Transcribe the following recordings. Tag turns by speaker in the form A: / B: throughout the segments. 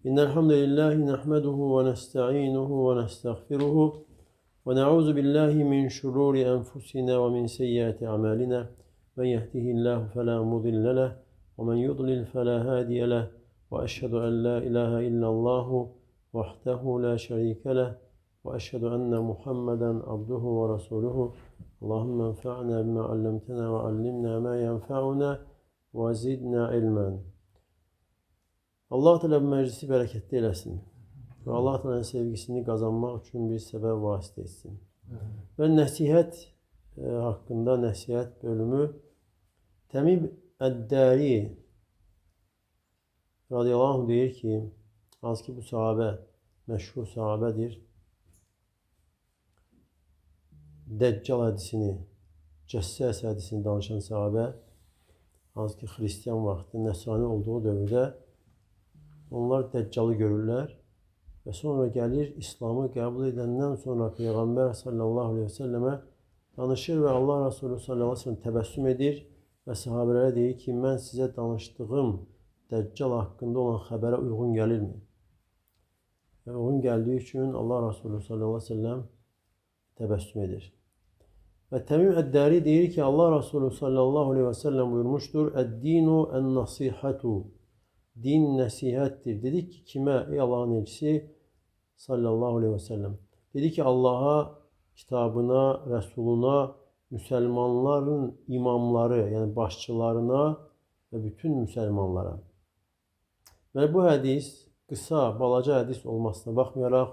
A: إن الحمد لله نحمده ونستعينه ونستغفره ونعوذ بالله من شرور أنفسنا ومن سيئات أعمالنا من يهده الله فلا مضل له ومن يضلل فلا هادي له وأشهد أن لا إله إلا الله وحده لا شريك له وأشهد أن محمدا عبده ورسوله اللهم انفعنا بما علمتنا وعلمنا ما ينفعنا وزدنا علما. Allah Teala bu meclisi bereketli eylesin. Ve Allah Teala'nın sevgisini kazanmak için bir sebep vasıta etsin. Ve nasihat hakkında nasihat bölümü Temim Eddari radıyallahu anh deyir ki, az ki bu sahabe meşhur sahabedir. Deccal hadisini, Cəssəs hadisini danışan sahabe, az ki Hristiyan vaxtı, Nesrani olduğu dövrdə onlar Deccalı görürlər və sonra gəlir İslamı qəbul edəndən sonra Peyğəmbər sallallahu aleyhi ve sellemə danışır və Allah Resulü sallallahu aleyhi ve sellem təbəssüm edir və sahabələrə deyir ki, mən sizə danışdığım Deccal haqqında olan xəbərə uyğun gəlirmi? Və uyğun gəldiyi üçün Allah Resulü sallallahu aleyhi ve sellem təbəssüm edir. Və Temim Eddari deyir ki, Allah Resulü sallallahu aleyhi ve sellem buyurmuşdur, Əd-dinu ən-nasihatu. Din nasihattir. Dedik ki kime? Ey Allah'ın elçisi sallallahu aleyhi ve sellem. Dedi ki Allah'a, kitabına, Resuluna, Müslümanların imamları yani başçılarına ve bütün Müslümanlara. Ve bu hadis kısa, balaca hadis olmasına bakmayarak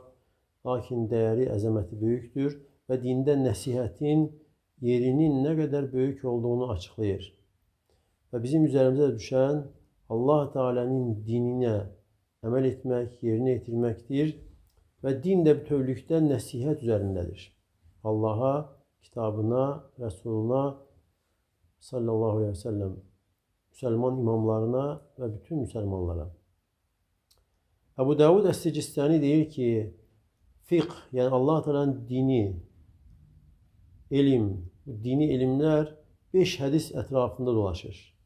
A: lakin değeri, əzəməti büyüktür ve dinde nasihatin yerinin ne kadar büyük olduğunu açıklayır. Ve bizim üzerimize düşen Allah Teala'nın dinine emel etmek, yerine getirmektir. Ve din de bütövlükte nasihat üzerindedir. Allah'a, kitabına, Resuluna sallallahu aleyhi ve sellem, Müslüman imamlarına ve bütün Müslümanlara. Ebu Davud Es-Sicistani deyir ki, fiqh yani Allah Teala'nın dini, ilim, dini ilimler 5 hadis etrafında dolaşır.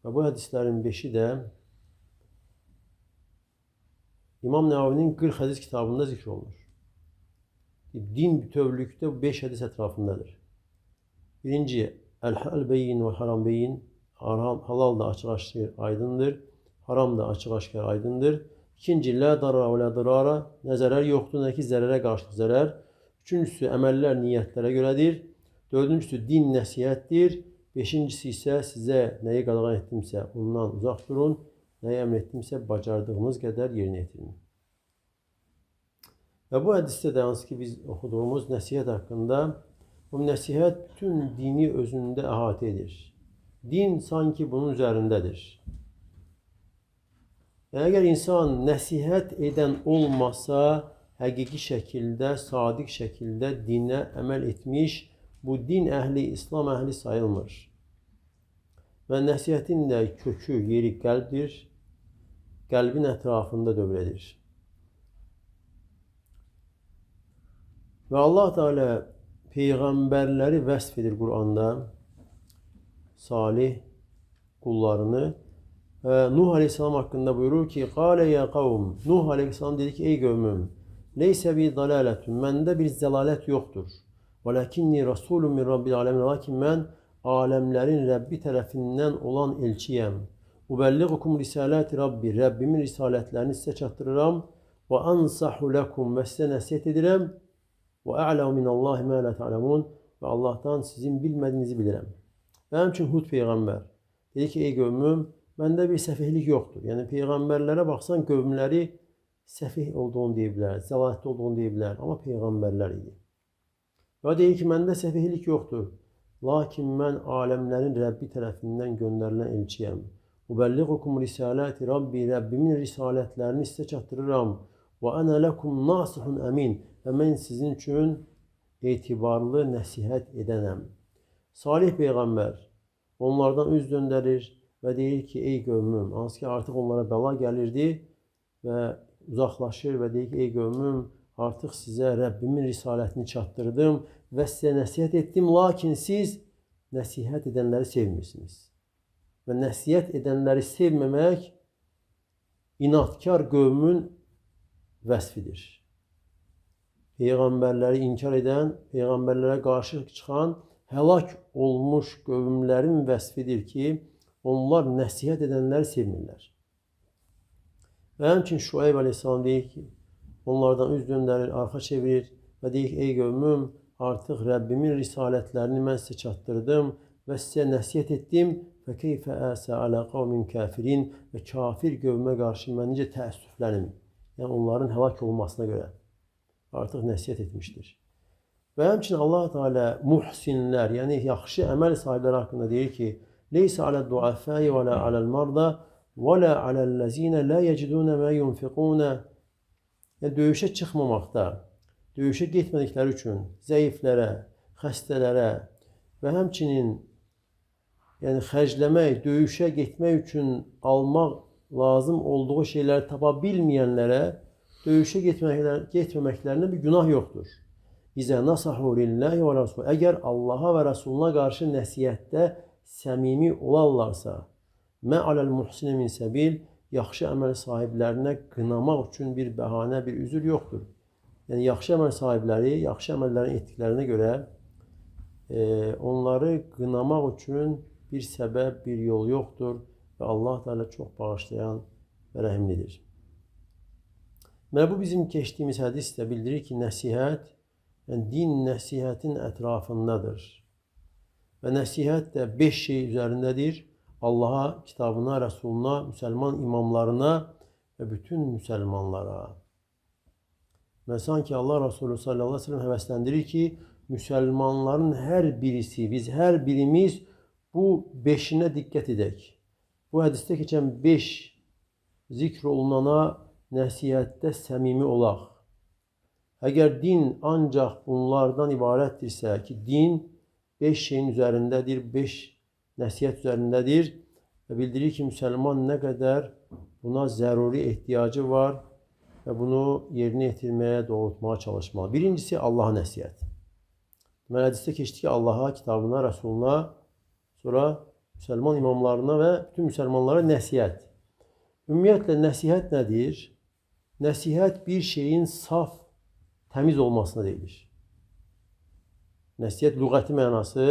A: Ve bu hadislerin 5'i de İmam Nevavi'nin 40 hadis kitabında zikr olunur. Din bütövlükte bu 5 hadis etrafındadır. Birinci, el-halal beyin ve haram beyin. Halal da açık aşkar aydındır. Haram da açık aşkar aydındır. İkinci, la darara ve la dirara. Ne zarar yoktur ne ki zərərə karşılık zarar. Üçüncüsü, əməllər niyyətlərə görədir. Dördüncüsü, din nəsihətdir. Beşincisi ise size neyi qadağan ettimsə ondan uzaq durun, neyi əmr ettimsə bacardığınız qədər yerinə yetirin. Və bu hədisdə də hansı ki biz oxuduğumuz nəsihət haqqında bu nəsihət bütün dini özündə əhatə edir. Din sanki bunun üzərindədir. Yəni, əgər insan nəsihət edən olmasa, həqiqi şəkildə, sadiq şəkildə dinə əməl etmiş, bu din əhli, İslam əhli sayılmır. Və nəsihətin də kökü, yeri qəlbdir. Qəlbin ətrafında dövrədir. Və Allah Teala peyğəmbərləri vəsf edir Quranda, salih qullarını. Nuh Aleyhisselam haqqında buyurur ki, Qale ya qavm, Nuh Aleyhisselam dedi ki, ey qövmüm, leysə bi dalalətun, məndə bir zəlalət yoxdur. وَلَكِنِّي رَسُولٌ مِنْ رَبِّ الْعَالَمِينَ. Lakin mən aləmlərin Rəbbi tərəfindən olan elçiyəm. Ubəlliğukum risalati Rabbi. Rəbbimin risalətlərini sizə çatdırıram. Və ansahu lekum. Və sizə nəsihət edirəm. Və a'lamu minallahi ma la ta'lamun. Və Allahdan sizin bilmədiyinizi bilirəm. Və həmçinin Hud peyğəmbər dedi ki, ey qövmüm, məndə bir səfihlik yoxdur. Yəni peyğəmbərlərə baxsan qövmləri səfih olduğunu deyə bilər, zəlalətli olduğunu deyə bilər. Amma peyğəmbərlər idi. Və deyir ki, məndə səfihlik yoxdur. Lakin mən aləmlərin Rəbbi tərəfindən göndərilən elçiyəm. Ubəlliğukum risalati Rabbi. Rəbbimin risalətlərini sizə çatdırıram. Və ənə ləkum nasihun əmin. Və mən sizin üçün etibarlı nəsihət edənəm. Salih Peyğəmbər onlardan üz döndərir və deyir ki, ey qövmüm, hansı ki artıq onlara bəla gəlirdi və uzaqlaşır və deyir ki, ey qövmüm, artıq sizə Rəbbimin risalətini çatdırdım və sizə nəsihət etdim, lakin siz nəsihət edənləri sevmirsiniz. Və nəsihət edənləri sevməmək inatkar qövmün vəsfidir. Peyğəmbərləri inkar edən, peyğəmbərlərə qarşı çıxan, həlak olmuş qövmlərin vəsfidir ki, onlar nəsihət edənləri sevmirlər. Və həmçin Şuayb əleyhissalam deyir ki, onlardan üz döndərir, arxa çevirir və deyir ki, ey qövmüm, artıq Rəbbimin risalətlərini mən sizə çatdırdım və sizə nəsihət etdim. فَكَيْفَ أَسَى عَلَى قَوْمٍ كَافِرِينَ Və kafir qövmə qarşı mən necə təəssüflənim. Yəni onların həlak olmasına görə artıq nəsihət etmişdir. Və həmçinin Allah Teala muhsinlər, yəni yaxşı əməl sahibləri haqqında deyir ki, لَيْسَ عَلَى الضُّعَفَاءِ وَلَا عَلَى الْمَرْضَى وَلَا عَلَى الَّذِينَ لَا يَجِدُونَ مَا يُنْفِقُونَ Yəni döyüşə çıxmamaqda, döyüşə getmədikləri üçün zəiflərə, xəstələrə və həmçinin yəni xərcləmək, döyüşə getmək üçün almaq lazım olduğu şeyləri tapa bilməyənlərə döyüşə getməməklərində bir günah yoxdur. İzə nasahu lillahi və rasul. Əgər Allaha və Rasuluna qarşı nəsihətdə səmimi olarlarsa, mə aləl muhsinə min səbil, yaxşı əməl sahiblərinə qınamaq üçün bir bəhanə, bir üzür yoxdur. Yəni yaxşı əməl sahibləri, yaxşı əməllərin etdiklərinə görə onları qınamaq üçün bir səbəb, bir yol yoxdur və Allah Teala çox bağışlayan və rəhimlidir. Və bu bizim keçdiyimiz hədis də bildirir ki, nəsihət, yəni din nəsihətin ətrafındadır. Və nəsihət də 5 şey üzərindədir. Allaha, kitabına, Rəsuluna, müsəlman imamlarına və bütün müsəlmanlara. Və sanki Allah Resulü sallallahu aleyhi ve sellem həvəsləndirir ki, müsəlmanların hər birisi, biz hər birimiz bu 5-inə diqqət edək. Bu hədisdə keçən 5 zikr olunana nəsihətdə səmimi olaq. Əgər din ancaq bunlardan ibarətdirsə ki, din 5 şeyin üzərindədir, 5 nəsihət üzərindədir və bildirir ki, müsəlman nə qədər buna zəruri ehtiyacı var və bunu yerinə yetirməyə, doğrultmağa çalışmalı. Birincisi, Allaha nəsihət. Deməli, hədisdə keçdi ki, Allaha, kitabına, Rəsuluna, sonra müsəlman imamlarına və bütün müsəlmanlara nəsihət. Ümumiyyətlə, nəsihət nədir? Nəsihət bir şeyin saf, təmiz olmasına deyilir. Nəsihət lüğəti mənası,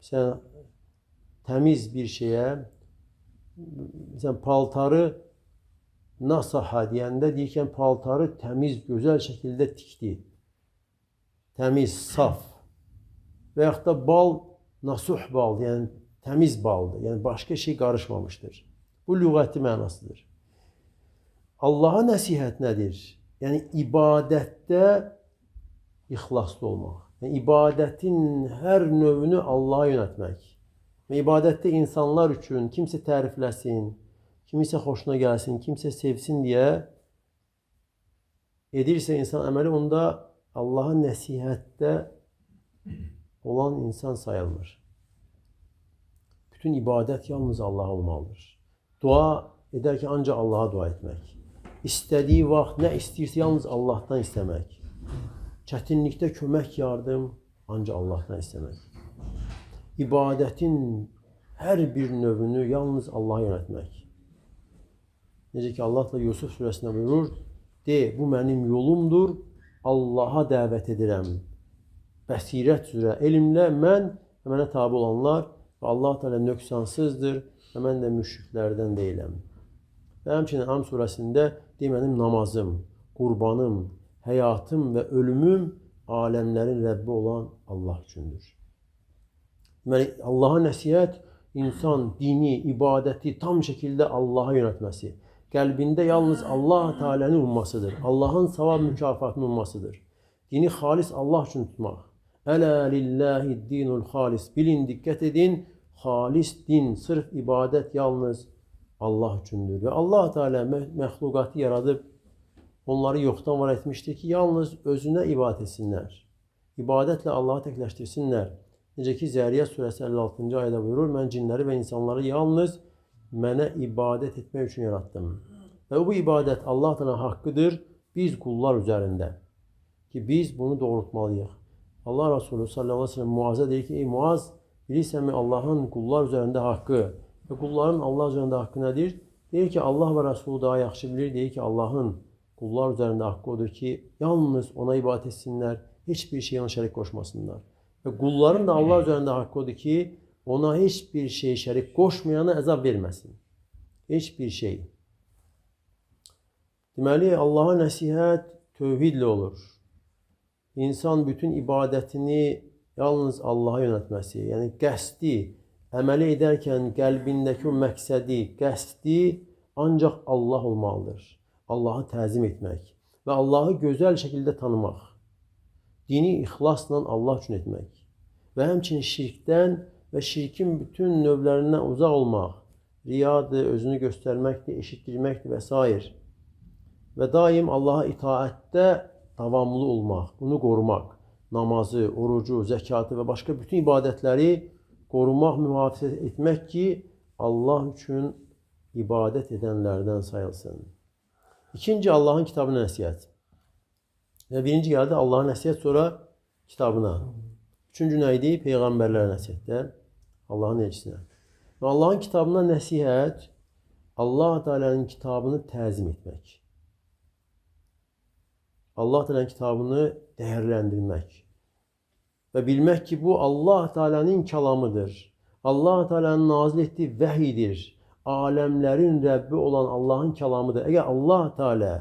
A: məsələn, təmiz bir şeyə, məsələn, paltarı nasaha deyəndə deyirkən, paltarı təmiz, gözəl şəkildə tikdi. Təmiz, saf. Və yaxud da bal, nasuh baldır, yəni təmiz baldır, yəni başqa şey qarışmamışdır. Bu lüğəti mənasıdır. Allaha nəsihət nədir? Yəni ibadətdə ixlaslı olmaq. Yəni ibadətin hər növünü Allaha yönətmək. Və ibadətdə insanlar üçün kimsə tərifləsin, kimisə xoşuna gəlsin, kimsə sevsin deyə edirsə insan əməli, onda Allaha nəsihətdə olan insan sayılmır. Bütün ibadət yalnız Allaha olmalıdır. Dua edərkən ancaq Allaha dua etmək. İstədiyi vaxt nə istəyirsə yalnız Allahdan istəmək. Çətinlikdə kömək, yardım ancaq Allahdan istəmək. İbadətin hər bir növünü yalnız Allaha yönətmək. Necə ki Allah da Yusuf surəsində buyurur, de, bu mənim yolumdur, Allaha dəvət edirəm. Bəsirət üzrə, elmlə mən və mənə tabi olanlar və Allah Teala nöqsansızdır və mən də müşriklərdən deyiləm. Və həmçinin Am surəsində de, mənim namazım, qurbanım, həyatım və ölümüm aləmlərin Rəbbi olan Allah üçündür. Deməli, Allaha nəsihət insan dini, ibadəti tam şəkildə Allaha yönətməsi, qəlbində yalnız Allah Teala'nı ummasıdır, Allahın savab mükafatını ummasıdır. Dini xalis Allah üçün tutmaq. Ələ lillahi dinul xalis. Bilin, diqqət edin, xalis din, sırf ibadət yalnız Allah üçündür. Və Allah Teala məxluqatı yaradıb, onları yoxdan var etmişdir ki, yalnız özünə ibadət etsinlər. İbadətlə Allahı təkləşdirsinlər. Necə ki, Zəriyyət surəsi 56-cı ayədə buyurur, mən cinləri və insanları yalnız mənə ibadət etmək üçün yaratdım. Və bu ibadət Allah Teala haqqıdır, biz qullar üzərində. Ki, biz bunu doğrultmalıyıq. Allah Resulü sallallahu aleyhi ve sellem Muaz'a deyir ki, ey Muaz, bilirsənmi Allahın qullar üzərində haqqı və qulların Allah üzərində haqqı nədir? Deyir ki, Allah və Rəsulü daha yaxşı bilir. Deyir ki, Allahın qullar üzərində haqqı odur ki, yalnız ona ibadət etsinlər, heç bir şey ona şərik qoşmasınlar. Və qulların da Allah üzərində haqqı odur ki, ona heç bir şey şərik qoşmayana əzab verməsin. Heç bir şey. Deməli, Allaha nəsihət tövhidlə olur. İnsan bütün ibadətini yalnız Allaha yönətməsi, yəni qəsdi, əməli edərkən qəlbindəki o məqsədi, qəsdi ancaq Allah olmalıdır. Allahı təzim etmək və Allahı gözəl şəkildə tanımaq. Dini ixlasla Allah üçün etmək və həmçinin şirkdən və şirkin bütün növlərindən uzaq olmaq, riyadır, özünü göstərməkdir, eşitdirməkdir və s. Və daim Allaha itaətdə davamlı olmaq, bunu qorumaq, namazı, orucu, zəkatı və başqa bütün ibadətləri qorumaq, mühafizə etmək ki, Allah üçün ibadət edənlərdən sayılsın. İkinci, Allahın kitabına nəsihət. Yəni, birinci gəldi Allahın nəsihət, sonra kitabına. Üçüncü nə idi? Peyğəmbərlərə nəsihətdə, Allahın elçisinə. Və Allahın kitabına nəsihət, Allah Teala'nın kitabını təzim etmək. Allah Teala'nın kitabını dəyərləndirmək. Və bilmək ki, bu Allah Teala'nın kəlamıdır. Allah Teala'nın nazil etdiyi vəhidir. Aləmlərin Rəbbi olan Allahın kəlamıdır. Əgər Allah Teala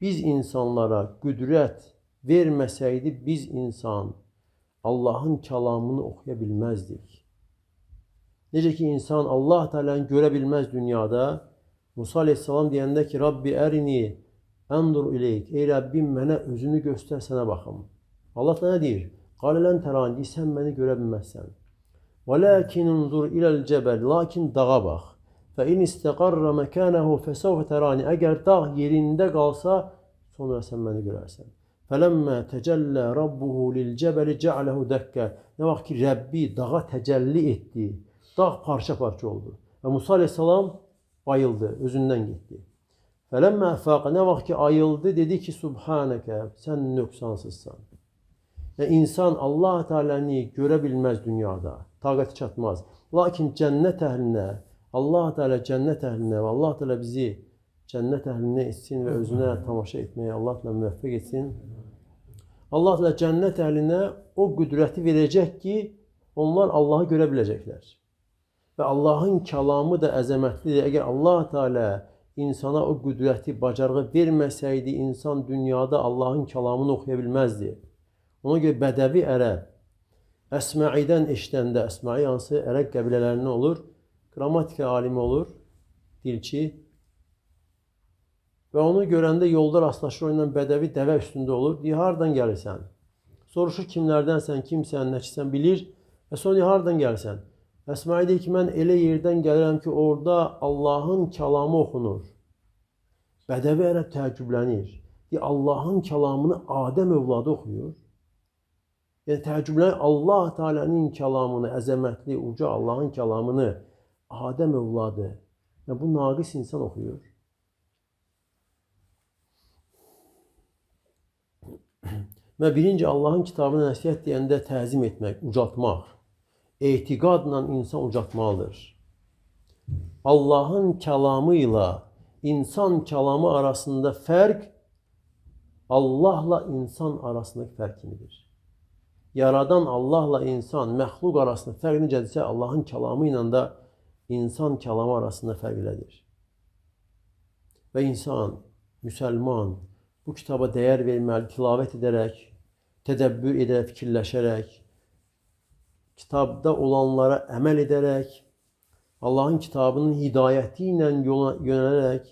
A: biz insanlara qüdrət verməsəydi, biz insan Allahın kəlamını oxuya bilməzdik. Necə ki, insan Allah Teala'nı görə bilməz dünyada. Musa Aleyhisselam deyəndə ki, Rabbi ərini əndur ileyk. Ey Rəbbim, mənə özünü göstər, sənə baxım. Allah da nə deyir? Qalilən tərani, sən məni görə bilməzsən. Və ləkin undur iləl cəbəl, lakin dağa bax. Fə in istəqarra məkənəhu fəsəvfə tərani. Əgər dağ yerində qalsa, sonra sən məni görərsən. Fələmmə təcəllə rabbuhu lil cəbəli cəaləhu dəkkə. Nə vaxt ki, Rəbbi dağa təcəlli etdi, dağ parça-parça oldu. Və Musa Aleyhisselam bayıldı, özündən getdi. Fələmmə əfəqə, nə vaxt ki, ayıldı, dedi ki, Subhanəkə, sən nöqsansızsan. Yəni, insan Allah Teala'nı görə bilməz dünyada, taqəti çatmaz. Lakin cənnət əhlinə, Allah Teala cənnət əhlinə və Allah Teala bizi cənnət əhlinə etsin və özünə tamaşa etməyə Allah Teala müvəffəq etsin. Allah Teala cənnət əhlinə o qüdrəti verəcək ki, onlar Allahı görə biləcəklər. Və Allahın kəlamı da əzəmətlidir. Əgər Allah Teala insana o qüdrəti, bacarığı verməsəydi, insan dünyada Allahın kəlamını oxuya bilməzdi. Ona görə Bədəvi ərəb, Əsməidən eşidəndə, Əsməi hansı ərəb qəbilələrindən olur, qrammatika alimi olur, dilçi. Və onu görəndə yolda rastlaşır, onunla Bədəvi dəvə üstündə olur. Deyir, hardan gəlirsən? Soruşur, kimlərdənsən, kimsən, nəçisən bilir. Və sonra deyir, hardan gəlirsən? Əsməi deyir ki, mən elə yerdən gəlirəm ki, orada Allahın kəlamı oxunur. Bədəvi ərəb təəccüblənir. Deyir, Allahın kəlamını Adəm övladı oxuyur. Yəni, təəccüblənir, Allah Teala'nın kəlamını, əzəmətli, uca Allahın kəlamını Adəm övladı, yəni bu naqis insan oxuyur. Və birinci Allahın kitabına nəsihət deyəndə təzim etmək, ucaltmaq, etiqadla insan ucaltmalıdır. Allahın kəlamı ilə insan kəlamı arasında fərq Allahla insan arasındakı fərq kimidir. Yaradan Allahla insan, məxluq arasında fərq necədirsə, Allahın kəlamı ilə də insan kəlamı arasında fərq elədir. Və insan, müsəlman bu kitaba dəyər verməli, tilavət edərək, tədəbbür edərək, fikirləşərək, kitabda olanlara əməl edərək, Allahın kitabının hidayəti ilə yönələrək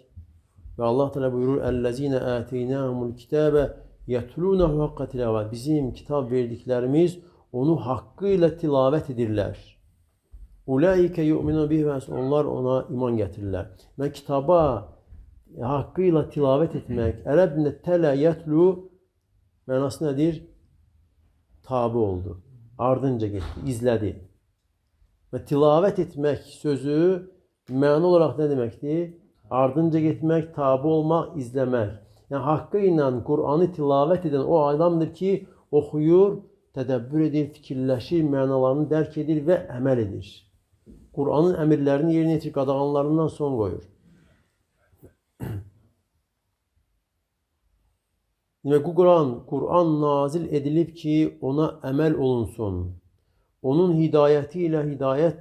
A: və Allah Teala buyurur, "Ellezine ataynahumul kitabe yetlunahu haqqa tilavet." Bizim kitab verdiklərimiz onu haqqı ilə tilavət edirlər. Ulaike yu'minu bihi və onlar ona iman gətirirlər. Və kitaba haqqı ilə tilavət etmək, ərəb dilində tələ yətlu mənası nədir? Tabi oldu, ardınca getdi, izlədi. Və tilavət etmək sözü məna olaraq nə deməkdir? Ardınca getmək, tabi olmaq, izləmək. Yəni, haqqı ilə Qur'anı tilavət edən o adamdır ki, oxuyur, tədəbbür edir, fikirləşir, mənalarını dərk edir və əməl edir. Qur'anın əmirlərini yerinə yetirir, qadağanlarından son qoyur. Demek bu Kur'an nazil edilip ki ona emel olunsun. Onun hidayetiyle hidayet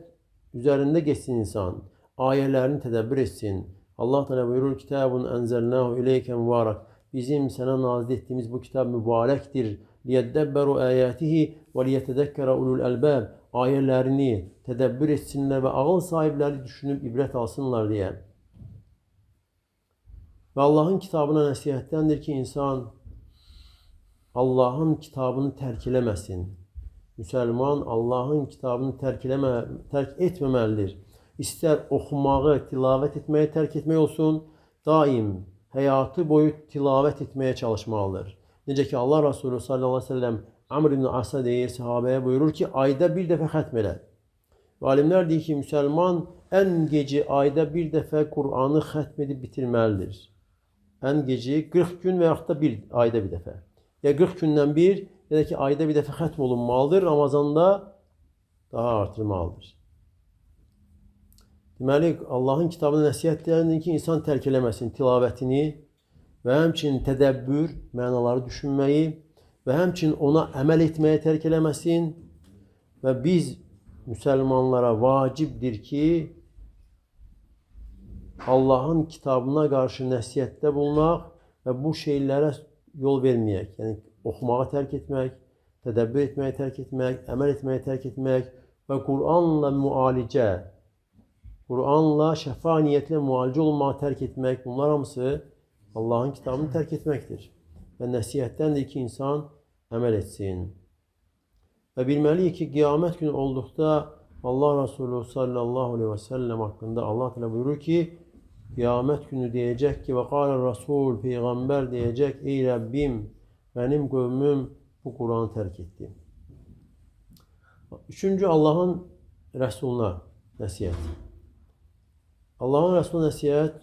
A: üzerinde geçsin insan. Ayelerini tedebbür etsin. Allah Teala buyurur, kitabun enzelnahu ileyke mübarek. Bizim sana nazil ettiğimiz bu kitap mübarektir. Liyeddebberu ayatihi ve liyetedekkere ulul elbab. Ayelerini tedebbür etsinler ve akıl sahipleri düşünüp ibret alsınlar diye. Ve Allah'ın kitabına nasihattendir ki insan Allah'ın kitabını terk eləməsin. Müsəlman Allah'ın kitabını terk etməməlidir. İstər oxumağı, tilavət etməyi terk etmək olsun, daim həyatı boyu tilavət etməyə çalışmalıdır. Necə ki Allah Resulü sallallahu aleyhi ve sellem Amr ibn As'a deyir, sahabeye buyurur ki ayda bir dəfə xətm elə. Və alimlər deyir ki, müsəlman ən geci ayda bir dəfə Kur'anı xətm edib bitirməlidir. Ən geci 40 gün və yaxud da ayda bir dəfə. Ya 40 gündən bir, ya da ki ayda bir dəfə xətm olunmalıdır. Ramazanda daha artırmalıdır. Deməli, Allah'ın kitabına nəsihət deyəndir ki, insan tərk eləməsin tilavətini və həmçinin tədəbbür, mənaları düşünməyi və həmçinin ona əməl etməyə tərk eləməsin. Və biz müsəlmanlara vacibdir ki, Allah'ın kitabına qarşı nəsihətdə bulunaq və bu şeylərə yol verməyək. Yəni, oxumağı tərk etmək, tədəbbür etməyi tərk etmək, əməl etməyi tərk etmək və Kur'anla müalicə, Kur'anla şəfa niyyətlə müalicə olunmağı tərk etmək, bunlar hamısı Allah'ın kitabını tərk etməkdir. Və nəsihətdəndir ki, insan əməl etsin. Və bilməliyik ki, qiyamət günü olduqda Allah Resulü sallallahu aleyhi ve sellem haqqında Allah Teala buyurur ki, qiyamət günü deyəcək ki, və qalə Rasul, Peyğəmbər deyəcək, ey Rəbbim, mənim qövmüm bu Kur'anı tərk etdi. Üçüncü, Allah'ın Resuluna nəsihət. Allah'ın Resuluna nəsihət,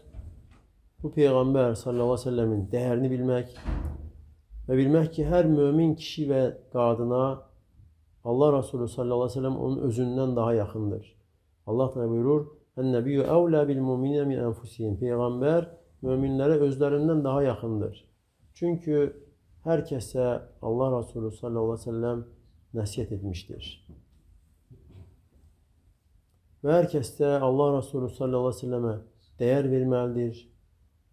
A: bu Peyğəmbər sallallahu aleyhi ve sellemin dəyərini bilmək və bilmək ki, hər mömin kişi və qadına Allah Resulü sallallahu aleyhi ve sellem onun özündən daha yaxındır. Allah Teala buyurur, "En-nebiyyü evlâ bil-mu'minîne min enfusihim." Peyğəmbər möminlərə özlərindən daha yaxındır. Çünki hər kəsə Allah Resulü sallallahu aleyhi ve sellem nəsihət etmişdir. Və hər kəsdə Allah Resulü sallallahu aleyhi ve sellemə dəyər verməlidir.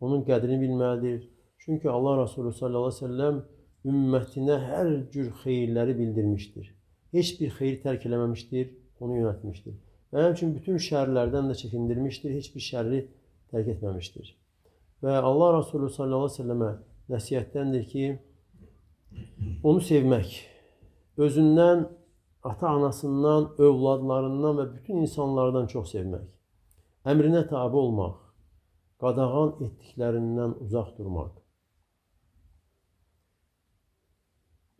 A: Onun qədrini bilməlidir. Çünki Allah Resulü sallallahu aleyhi ve sellem ümmətinə hər cür xeyirləri bildirmişdir. Heç bir xeyir tərk eləməmişdir, onu yönətmişdir. Və həmçinin bütün şərlərdən də çəkindirmişdir, heç bir şərri tərk etməmişdir. Və Allah Resulü sallallahu aleyhi ve sellemə nəsihətdəndir ki, onu sevmək, özündən, ata-anasından, övladlarından və bütün insanlardan çox sevmək, əmrinə tabi olmaq, qadağan etdiklərindən uzaq durmaq.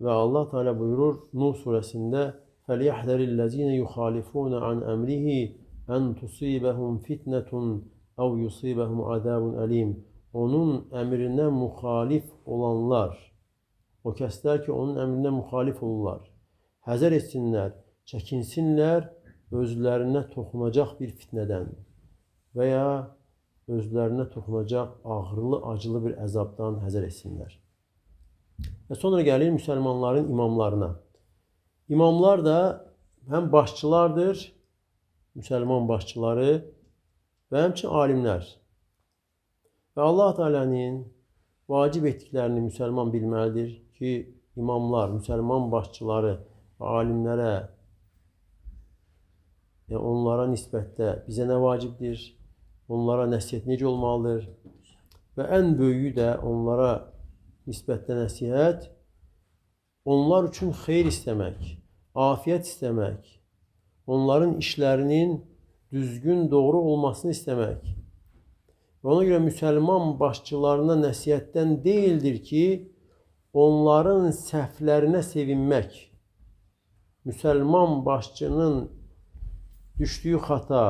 A: Və Allah Teala buyurur Nuh suresinde فَلْيَحْذَرِ الَّذ۪ينَ يُخَالِفُونَ عَنْ أَمْرِهِ أَنْ تُصِيبَهُمْ فِتْنَةٌ اَوْ يُصِيبَهُمْ عَذَابٌ أَلِيمٌ. Onun əmrinə müxalif olanlar, o kəslər ki, onun əmrinə müxalif olurlar, həzər etsinlər, çəkinsinlər özlərinə toxunacaq bir fitnədən və ya özlərinə toxunacaq ağrılı, acılı bir əzabdan həzər etsinlər. Və sonra gəlir müsəlmanların imamlarına. İmamlar da həm başçılardır, müsəlman başçıları və həmçinin alimlər. Və Allah Teala'nın vacib etdiklərini müsəlman bilməlidir ki, imamlar, müsəlman başçıları və alimlərə, onlara nisbətdə bizə nə vacibdir, onlara nəsihət necə olmalıdır və ən böyüyü də onlara nisbətdə nəsihət, onlar üçün xeyir istəmək, afiyət istəmək, onların işlərinin düzgün, doğru olmasını istəmək. Və ona görə müsəlman başçılarına nəsihətdən deyildir ki, onların səhvlərinə sevinmək, müsəlman başçının düşdüyü xata,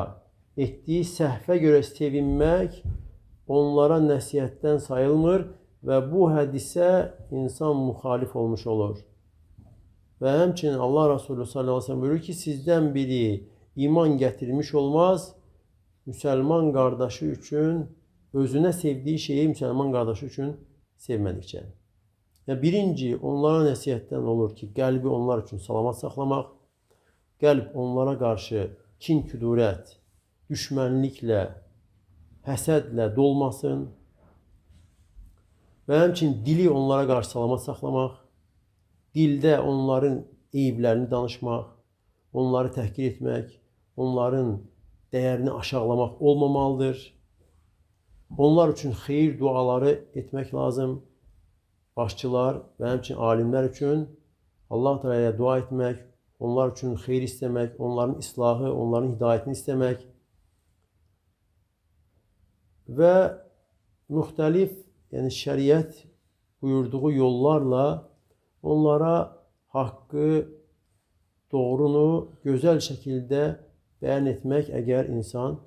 A: etdiyi səhvə görə sevinmək onlara nəsihətdən sayılmır və bu hədisə insan müxalif olmuş olur. Və həmçinin Allah Resulü sallallahu aleyhi ve sellem buyurur ki, sizdən biri iman gətirmiş olmaz, müsəlman qardaşı üçün özünə sevdiyi şeyi müsəlman qardaşı üçün sevmədikcə. Yəni, birinci, onlara nəsihətdən olur ki, qəlbi onlar üçün salamat saxlamaq, qəlb onlara qarşı kin, küdurət, düşmənliklə, həsədlə dolmasın və həmçinin dili onlara qarşı salamat saxlamaq, dildə onların eyiblərini danışmaq, onları təhqir etmək, onların dəyərini aşağılamaq olmamalıdır. Onlar üçün xeyir duaları etmək lazım. Başçılar və həmçinin alimlər üçün Allah Teala'ya dua etmək, onlar üçün xeyir istəmək, onların islahı, onların hidayətini istəmək və müxtəlif, yəni şəriət buyurduğu yollarla onlara haqqı, doğrunu gözəl şəkildə bəyan etmək əgər insan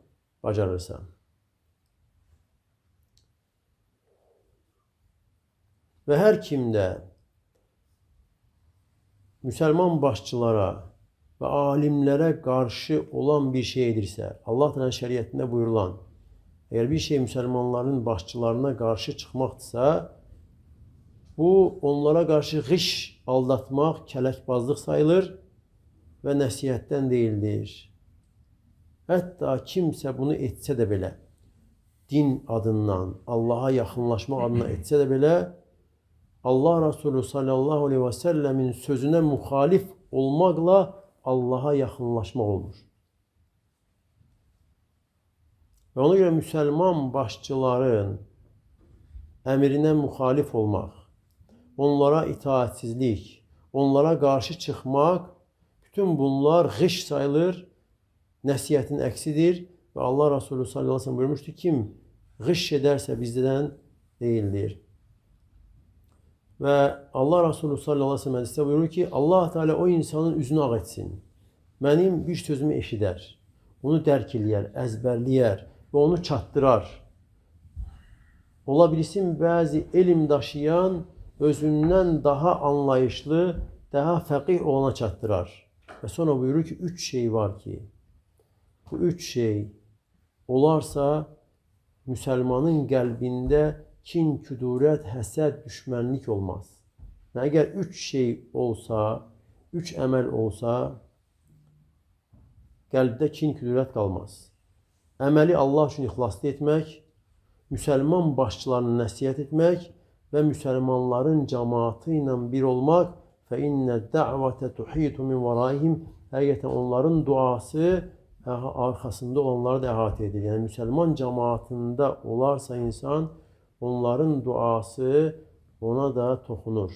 A: bacarırsa. Və hər kimdə müsəlman başçılara və alimlərə qarşı olan bir şey edirsə, Allah Teala'nın şəriətində buyurulan, əgər bir şey müsəlmanların başçılarına qarşı çıxmaqdırsa, bu onlara qarşı ğiş, aldatmaq, kələkbazlıq sayılır və nəsihətdən deyildir. Hətta kimsə bunu etsə də belə, din adından, Allaha yaxınlaşmaq adına etsə də belə, Allah Resulü sallallahu aleyhi və səlləmin sözünə müxalif olmaqla Allaha yaxınlaşmaq olmur. Və ona görə müsəlman başçıların əmrinə müxalif olmaq, onlara itaatsizlik, onlara qarşı çıxmaq, bütün bunlar ğiş sayılır, nəsihətin əksidir və Allah Resulü sallallahu aleyhi və səlləm buyurmuşdur, kim ğiş edərsə bizdən deyildir. Və Allah Resulü sallallahu aleyhi və səlləm hədisdə buyurur ki, Allah Teala o insanın üzünü ağ etsin, mənim bir sözümü eşidər, onu dərk eləyər, əzbərləyər və onu çatdırar. Ola bilsin, bəzi elm daşıyan özündən daha anlayışlı, daha fəqih olana çatdırar. Və sonra buyurur ki, 3 şey var ki, bu 3 şey olarsa müsəlmanın qəlbində kin, küdurət, həsəd, düşmənlik olmaz. Və əgər 3 şey olsa, 3 əməl olsa, qəlbdə kin, küdurət qalmaz. Əməli Allah üçün ixlaslı etmək, müsəlman başçılarına nəsihət etmək və müsəlmanların cəmaatı ilə bir olmaq fə innə də'vətə tuhitu min vəraihim, həqiqətən onların duası arxasında olanları da əhatə edir. Yəni, müsəlman cəmaatında olarsa insan, onların duası ona da toxunur.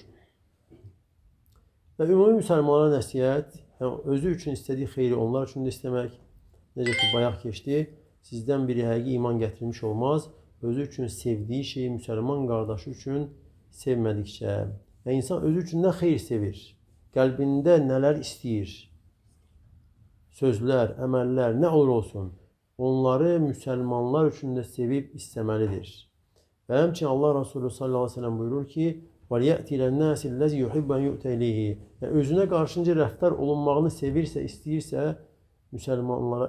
A: Və ümumi müsəlmanlara nəsihət, yəni özü üçün istədiyi xeyri onlar üçün də istəmək, necə ki, bayaq keçdi, sizdən biri həqiqi iman gətirmiş olmaz, özü üçün sevdiyi şeyi müsəlman qardaşı üçün sevmədikcə. Və insan özü üçün nə xeyir sevir, qəlbində nələr istəyir, sözlər, əməllər, nə olur olsun, onları müsəlmanlar üçün də sevib istəməlidir. Və həmçinin Allah Resulü sallallahu aleyhi ve sellem buyurur ki, وَلْيَأْتِ لَلنَّاسِ الَّذِي يُحِبَّ أَنْ يُؤْتَ إِلَيْهِ. Yəni, özünə qarşınca rəftar olunmağını sevirsə, istəyirsə, müsəlmanlara,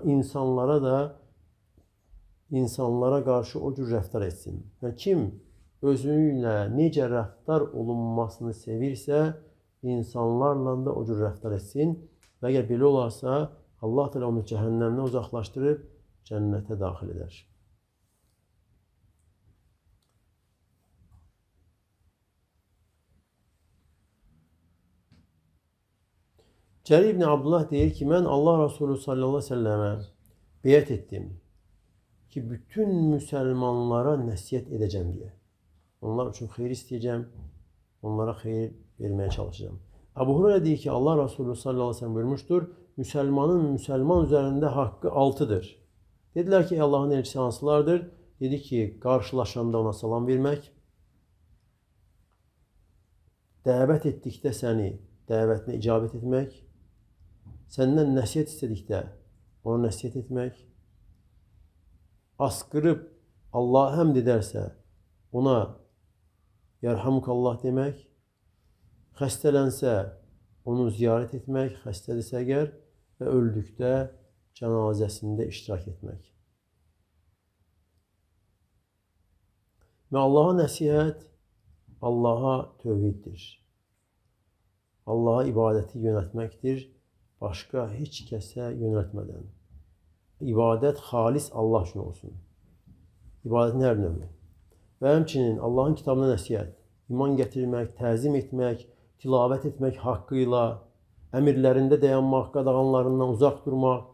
A: insanlara qarşı o cür rəftar etsin. Yəni, kim özünlə necə rəftar olunmasını sevirsə, insanlarla da o cür rəftar etsin. Və əgər belə olarsa, Allah Teala onu cəhənnəmdən uzaqlaşdırıb cənnətə daxil edər. Cərir ibn Abdullah deyir ki, mən Allah Resulü sallallahu aleyhi ve selləmə beyət etdim ki, bütün müsəlmanlara nəsihət edəcəm deyə. Onlar üçün xeyir istəyəcəm, onlara xeyir verməyə çalışacağım. Əbu Hüreyrə deyir ki, Allah Resulü sallallahu aleyhi ve sellem buyurmuşdur, müsəlmanın müsəlman üzərində haqqı 6'dır. Dedilər ki, Allahın elçisi hansılardır? Dedi ki, qarşılaşanda ona salam vermək, dəvət etdikdə səni dəvətinə icabət etmək, səndən nəsihət istədikdə ona nəsihət etmək, asqırıb Allah'a həmd edərsə ona Yerhamukallah demək, xəstələnsə onu ziyarət etmək, xəstədirsə əgər və öldükdə cənazəsində iştirak etmək. Və Allaha nəsihət, Allaha tövhiddir. Allaha ibadəti yönəltməkdir, başqa heç kəsə yönəltmədən. İbadət xalis Allah üçün olsun. İbadətin hər növü. Və həmçinin Allahın kitabına nəsihət, iman gətirmək, təzim etmək, tilavət etmək haqqı ilə, əmirlərində dayanmaq, qadağanlarından uzaq durmaq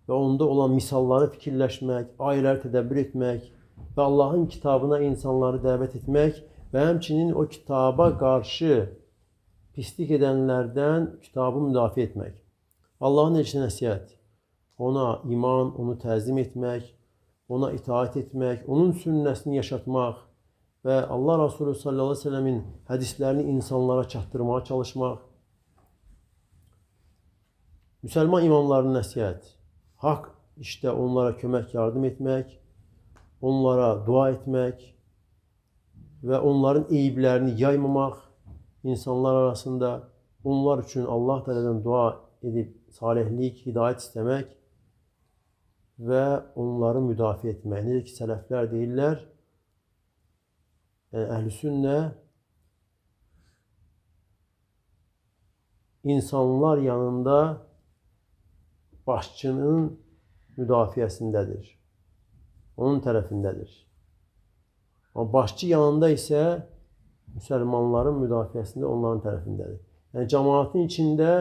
A: və onda olan misalları fikirləşmək, ayələri tədəbbür etmək və Allahın kitabına insanları dəvət etmək və həmçinin o kitaba qarşı pislik edənlərdən kitabı müdafiə etmək. Allahın elçisinə nəsihət, ona iman, onu təzim etmək, ona itaat etmək, onun sünnəsini yaşatmaq və Allah Resulü sallallahu aleyhi ve sellemin hədislərini insanlara çatdırmağa çalışmaq. Müsəlman imamlarının nəsihət, haqq işdə onlara kömək, yardım etmək, onlara dua etmək və onların eyiblərini yaymamaq insanlar arasında, onlar üçün Allah Teala'dan dua edib salihlik, hidayət istəmək və onları müdafiə etmək. Necə ki, sələflər deyirlər, yəni əhl-i sünnə insanlar yanında başçının müdafiəsindədir. Onun tərəfindədir. Amma başçı yanında isə müsəlmanların müdafiəsində onların tərəfindədir. Yəni cəmaatın içində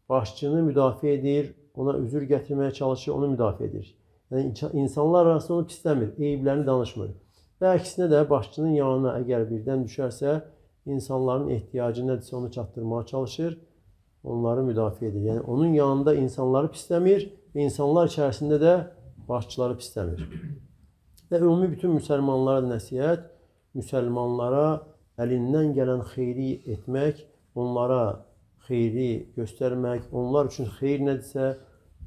A: başçını müdafiə edir, ona üzür gətirməyə çalışır, onu müdafiə edir. Yəni insanlar arasında onu pisləmir, eyiblərini danışmır. Və əksinə də başçının yanına əgər birdən düşərsə, insanların ehtiyacı nədirsə onu çatdırmağa çalışır, onları müdafiə edir. Yəni onun yanında insanları pisləmir və insanlar içərisində də başçıları pisləmir. Və ümumi bütün müsəlmanlara nəsihət, müsəlmanlara əlindən gələn xeyri etmək, onlara xeyri göstərmək, onlar üçün xeyir nədirsə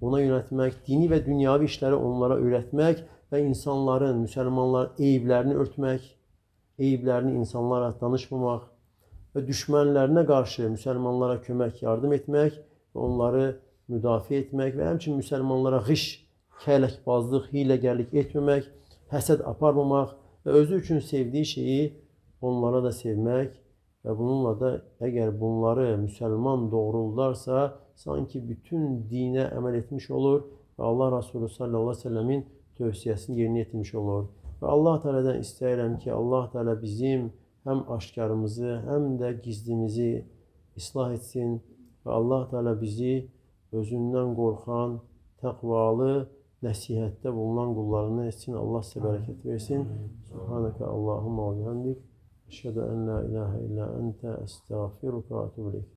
A: ona yönəltmək, dini və dünyavi işləri onlara öyrətmək və insanların, müsəlmanların eyiblərini örtmək, eyiblərini insanlara danışmamaq və düşmənlərinə qarşı müsəlmanlara kömək, yardım etmək və onları müdafiə etmək və həmçinin müsəlmanlara ğış, kələkbazlıq, hiləgərlik etməmək, həsəd aparmamaq və özü üçün sevdiyi şeyi onlara da sevmək və bununla da əgər bunları müsəlman doğruldarsa, sanki bütün dinə əməl etmiş olur və Allah Resulü sallallahu aleyhi ve sellemin tövsiyəsini yerinə yetirmiş olur. Və Allah Teala'dan istəyirəm ki, Allah Teala bizim həm aşkarımızı, həm də gizlimizi islah etsin və Allah Teala bizi özündən qorxan, təqvalı, nəsihətdə bulunan qullarını etsin. Allah sizə bərəkət versin. Subhanəkə Allahumma və bihamdik. Əşhədu ən la ilahə illə əntə əstəğfiruka və etûbü ileyk.